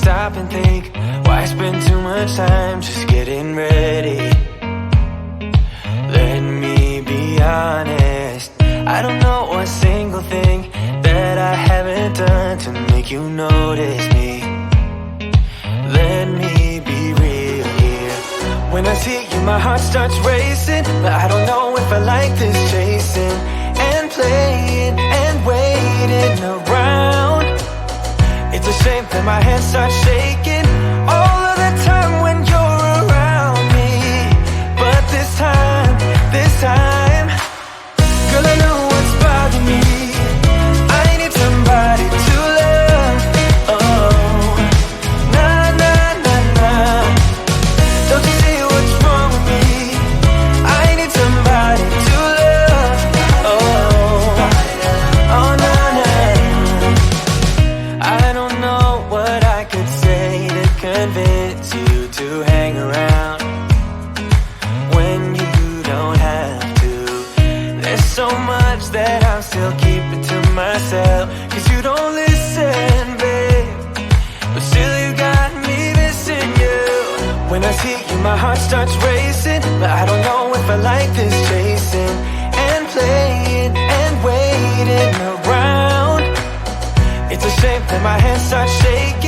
stop and think, why spend too much time just getting ready? Let me be honest, I don't know a single thing that I haven't done to make you notice me. Let me be real here. When I see you, my heart starts racing, but I don't know if I like this chasing and playing and waiting around. It's a shame that my hands start shaking all of the time when you're around me. But this time, girl, I know what's bothering me. I need somebody to love. Oh, nah, nah, nah, nah. Don't you see what's wrong with me? I need somebody to love. Oh, oh, nah, nah. I don't know what I could say to convince you to hang around when you don't have to. There's so much that I'm still keeping to myself, 'cause you don't listen, babe. But still you got me missing you. When I see you, my heart starts racing, but I don't know if I like this chasing and playing and waiting around. It's a shame that my hands start shaking